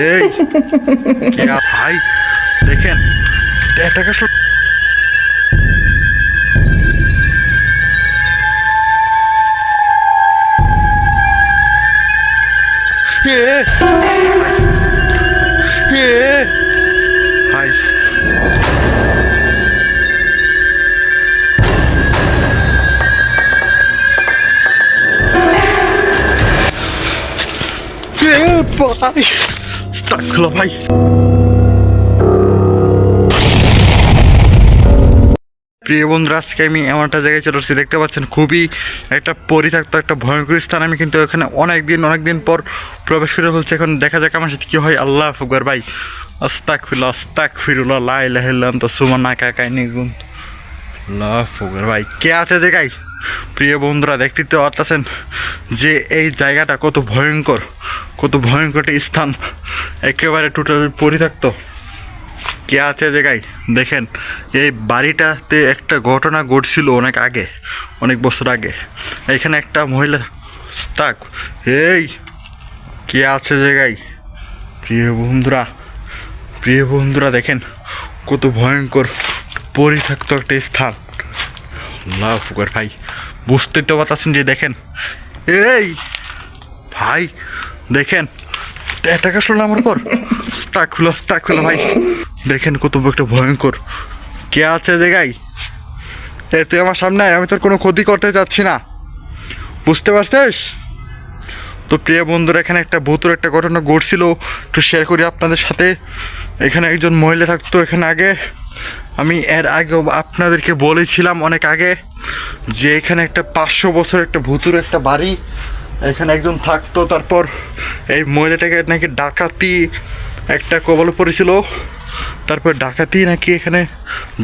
এই কে ভাই দেখেন এটাকে ভাই ভাই স্টাক হলো ভাই। প্রিয় বন্ধুরা, আজকে আমি এমন একটা জায়গায় চলে আসছি, দেখতে পাচ্ছেন খুবই একটা পরিত্যক্ত একটা ভয়ঙ্কর স্থান। আমি কিন্তু এখানে অনেক দিন পর প্রবেশ করে বলছি। এখন দেখা যাক আমার সাথে কী হয়। আল্লাহ আকবার ভাই, আস্তাগফিরুল্লাহ লা ইলাহা ইল্লা আনতা সুবহানাকা ইন্নী কুনতু। আল্লাহ আকবার ভাই, কে আছে জায়গায়? প্রিয় বন্ধুরা, দেখতে তো পারতেছেন যে এই জায়গাটা কত ভয়ঙ্কর একটা স্থান, একেবারে টোটাল পরিত্যক্ত। কে আছে জায়গায়? দেখেন এই বাড়িটাতে একটা ঘটনা ঘটছিল অনেক বছর আগে। এখানে একটা মহিলা তাক এই কে আছে জায়গায়? প্রিয় বন্ধুরা দেখেন কত ভয়ঙ্কর পরিত্যক্ত একটা স্থান। আল্লাহ আকবার ভাই, বুঝতে তো পারছেন যে দেখেন এই ভাই দেখেন এটাকে শুনলো আমার পর স্টাক খুলো ভাই, দেখেন কত একটা ভয়ঙ্কর। কে আছে জায়গায়? তুই আমার সামনে, আমি তোর কোনো ক্ষতি করতে চাচ্ছি না, বুঝতে পারছিস তো? প্রিয় বন্ধুরা, এখানে একটা ভূতের একটা ঘটনা ঘটছিল, একটু শেয়ার করি আপনাদের সাথে। এখানে একজন মহিলা থাকতো এখানে আগে। আমি এর আগে আপনাদেরকে বলেছিলাম অনেক আগে যে এখানে একটা 500 বছর একটা ভূতুর একটা বাড়ি, এখানে একজন থাকতো। তারপর এই মহিলাটাকে নাকি ডাকাতি একটা কবলে পড়েছিল। তারপর ডাকাতি নাকি এখানে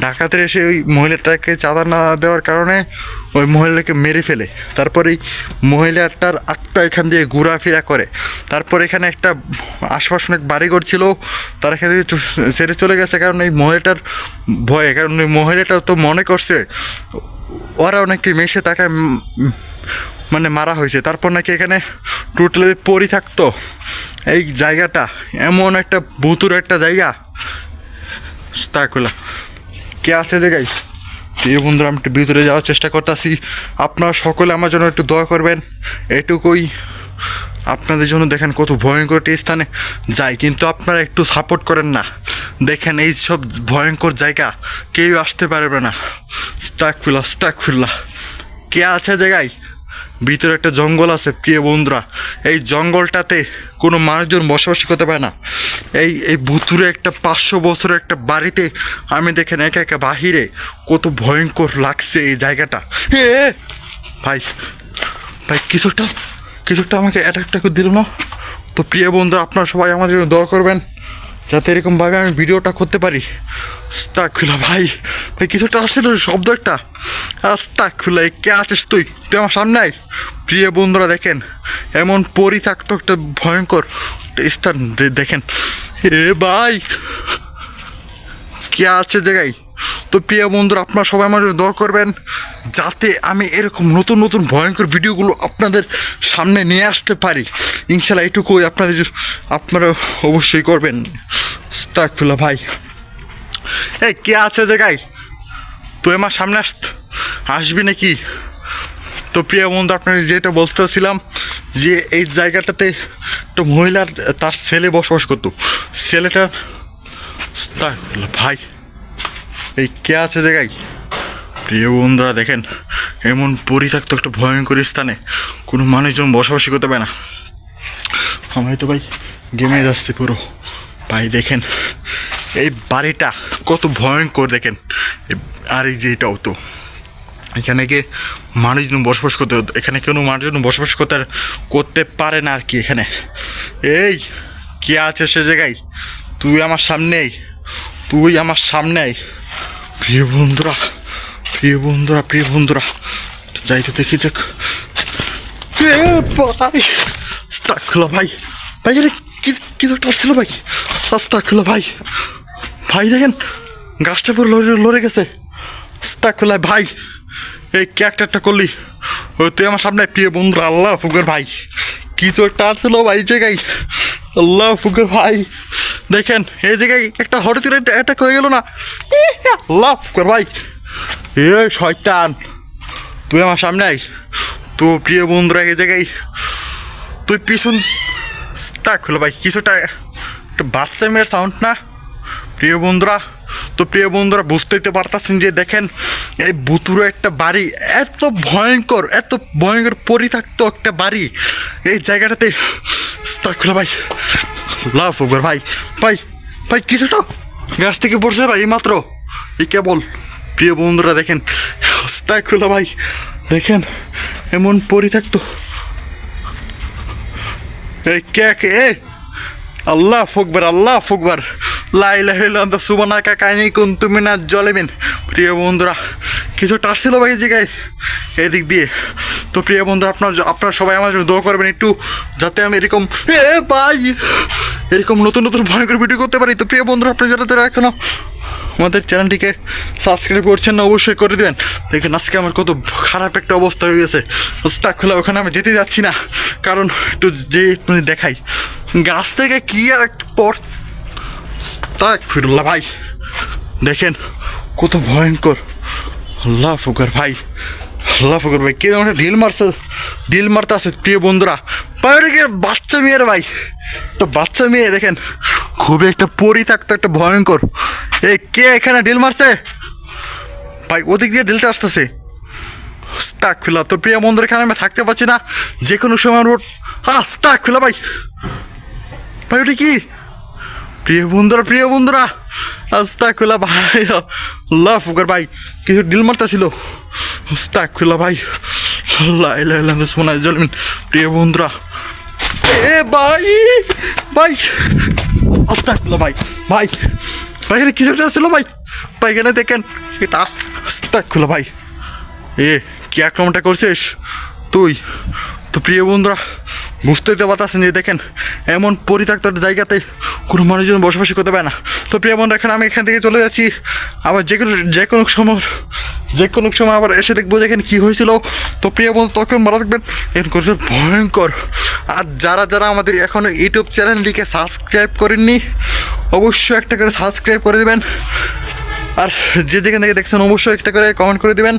ডাকাতের এসে ওই মহিলাটাকে চাঁদা না দেওয়ার কারণে ওই মহিলাকে মেরে ফেলে। তারপর এই মহিলাটার আত্মা এখান দিয়ে ঘোরাফেরা করে। তারপর এখানে একটা আশপাশ অনেক বাড়িঘর ছিল, তারা এখান থেকে ছেড়ে চলে গেছে, কারণ এই মহিলাটার ভয়ে। কারণ ওই মহিলাটা তো মনে করছে ওরা অনেকে মেশে তাকে মানে মারা হয়েছে। তারপর নাকি এখানে টোটালি পরিত্যক্ত এই জায়গাটা, এমন একটা ভুতুর একটা জায়গা। তাকুলা কে আছে জায়গায়? এই বন্ধুরা, আমি একটু ভিতরে যাওয়ার চেষ্টা করতেছি। আপনারা সকলে আমার জন্য একটু দোয়া করবেন, এটুকুই আপনাদের জন্য। দেখেন কত ভয়ঙ্কর একটি স্থানে যাই, কিন্তু আপনারা একটু সাপোর্ট করেন না। দেখেন এই সব ভয়ঙ্কর জায়গা কেউ আসতে পারবে না। আস্তাগফিরুল্লাহ কে আছে জায়গায়? ভিতরে একটা জঙ্গল আছে প্রিয় বন্ধুরা, এই জঙ্গলটাতে কোনো মানুষজন বসবাস করতে পারে না। এই ভুতুরে একটা 500 বছরের একটা বাড়িতে আমি দেখেন একা বাহিরে কত ভয়ঙ্কর লাগছে এই জায়গাটা। ভাই কিছু একটা আমাকে অ্যাটাকটা করে দিল না তো? প্রিয় বন্ধুরা, আপনারা সবাই আমাদের জন্য দোয়া করবেন যাতে এরকমভাবে আমি ভিডিওটা করতে পারি। আস্তাগফিরুল্লাহ ভাই কিছু একটা আসছিল শব্দ একটা। আস্তাগফিরুল্লাহ, কে আছিস তুই আমার সামনে আয়। প্রিয় বন্ধুরা দেখেন এমন পরিত্যক্ত একটা ভয়ঙ্কর স্থান দেখেন। ভাই কে আছে জায়গায়? তো প্রিয় বন্ধুরা, আপনারা সবাই আমার দোয়া করবেন যাতে আমি এরকম নতুন ভয়ঙ্কর ভিডিওগুলো আপনাদের সামনে নিয়ে আসতে পারি। ইনশাল্লাহ এইটুকুই আপনারা অবশ্যই করবেন। আস্তাগফিরুল্লাহ ভাই, এই কে আছে জায়গায়? তুই আমার সামনে আসবি নাকি? তো প্রিয় বন্ধু, আপনাকে যেটা বলতেছিলাম যে এই জায়গাটাতে একটা মহিলার তার ছেলে বসবাস করতো। ছেলেটা ভাই এই কে আছে জায়গায়? প্রিয় বন্ধুরা দেখেন এমন পরিত্যক্ত একটা ভয়ঙ্কর স্থানে কোনো মানুষজন বসবাসই করতে পারে না। আমি তো ভাই গেমে যাচ্ছি পুরো। ভাই দেখেন এই বাড়িটা কত ভয়ঙ্কর দেখেন। আর এই যে এটাও তো, এখানে গিয়ে মানুষজন বসবাস করতে হতো, এখানে কোনো মানুষজন বসবাস করতে পারে না আর কি। এখানে এই কে আছে সে জায়গায়? তুই আমার সামনে আয়। প্রিয় বন্ধুরা যাইতে দেখি যাক। ভাই কিছু আসছিল ভাই। আস্তাগফিরুল্লাহ ভাই দেখেন গাছটা পুরো লড়ে গেছে। আস্তাগফিরুল্লাহ ভাই, এই ক্যারেক্টারটা করলি তুই আমার সামনে। প্রিয় বন্ধুরা, আল্লাহ আকবার ভাই কিছু একটা আসছিল ভাই জায়গায়। আল্লাহ ফুকর ভাই দেখেন এই জায়গায় একটা হঠাৎ করে অ্যাটাক হয়ে গেল না। আল্লাহ ফুকর ভাই এ শয়তান তুই আমার সামনে আয়। তো প্রিয় বন্ধুরা এই জায়গায় তুই পিছন তাক হলো ভাই কিছুটা একটা বাচ্চা মেয়ের সাউন্ড না প্রিয় বন্ধুরা। তো প্রিয় বন্ধুরা বুঝতেই তো পারতাছেন যে দেখেন এই ভুতুড়ে একটা বাড়ি, এত ভয়ঙ্কর পরিত্যক্ত একটা বাড়ি এই জায়গাটাতে। তাক হলো ভাই লাভ ওভার ভাই ভাই ভাই কিছুটা গাছ থেকে পড়ছে ভাই মাত্র এই কেবল। প্রিয় বন্ধুরা দেখেন তাক হলো ভাই দেখেন এমন পরিত্যক্ত এই কে এ আল্লাহ ফুকবার লা ইলাহা ইল্লাল্লাহ সুবহানাকা কাইনি কুনতু মিনাজ জালিমিন। প্রিয় বন্ধুরা কিছু টাসছিল ভাই এই জায়গায় এদিক দিয়ে। তো প্রিয় বন্ধুরা আপনারা সবাই আমার জন্য দোয়া করবেন একটু, যাতে আমি এরকম নতুন ভয়ঙ্কর ভিডিও করতে পারি। তো প্রিয় বন্ধুরা আপনি যারা এখনো আমাদের চ্যানেলটিকে সাবস্ক্রাইব করছেন না অবশ্যই করে দেবেন। দেখেন আজকে আমার কত খারাপ একটা অবস্থা হয়ে গেছে। রাস্তা খোলা ওখানে আমি যেতে যাচ্ছি না, কারণ একটু যে দেখাই গাছ থেকে কি আর একটা পর তাক ফিরুল্লাহ ভাই দেখেন কত ভয়ঙ্কর। আল্লাহ ফুকর ভাই কে একটা ঢিল মারতে আছে প্রিয় বন্ধুরা। বাইরে বাচ্চা মেয়ের ভাই তো বাচ্চা মেয়ে দেখেন খুবই একটা পরিত্যক্ত একটা ভয়ঙ্কর। এই কে এখানে ঢিল মারছে ভাই, ওদিক দিয়ে ঢিলটা আসতেছে তাক খোলা। তো প্রিয় বন্ধুরা এখানে আমি থাকতে পারছি না, যে কোনো সময় তাক খোলা ভাই ওটা কি প্রিয় বন্ধুরা আস্তাক খোলা ভাই। আল্লাহ ফুকর ভাই কিছু ডিল মারতা ছিল আস্তাক খোলা ভাই আল্লাহ ইলাহা ইল্লাল্লাহ সুবহানাল জালিমিন। প্রিয় বন্ধুরা এ ভাই আস্তাক খোলা ভাই এখানে কিছু ছিল ভাই এখানে দেখেন এটা আস্তাক খোলা ভাই এ কি আক্রমণটা করছিস তুই। তো প্রিয় বন্ধুরা বুঝতেই তো পারছেন যে দেখেন এমন পরিত্যক্ত জায়গাতে কোনো মানুষজন বসবাস করতে পারে না। তো প্রিয় বন্ধুরা এখন আমি এখান থেকে চলে যাচ্ছি, আবার যে কোনো সময় আবার এসে দেখবো যে এখানে কী হয়েছিল। তো প্রিয় বন্ধু তখন ভালো থাকবেন, এখন করছে ভয়ঙ্কর। আর যারা আমাদের এখনও ইউটিউব চ্যানেলটিকে সাবস্ক্রাইব করেননি অবশ্যই একটা করে সাবস্ক্রাইব করে দেবেন, আর যে যেখান থেকে দেখছেন অবশ্যই একটা করে কমেন্ট করে দেবেন।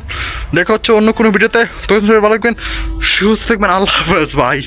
দেখা হচ্ছে অন্য কোনো ভিডিওতে, তখন সবাই ভালো থাকবেন, সুস্থ থাকবেন, আল্লাহ হাফেজ ভাই।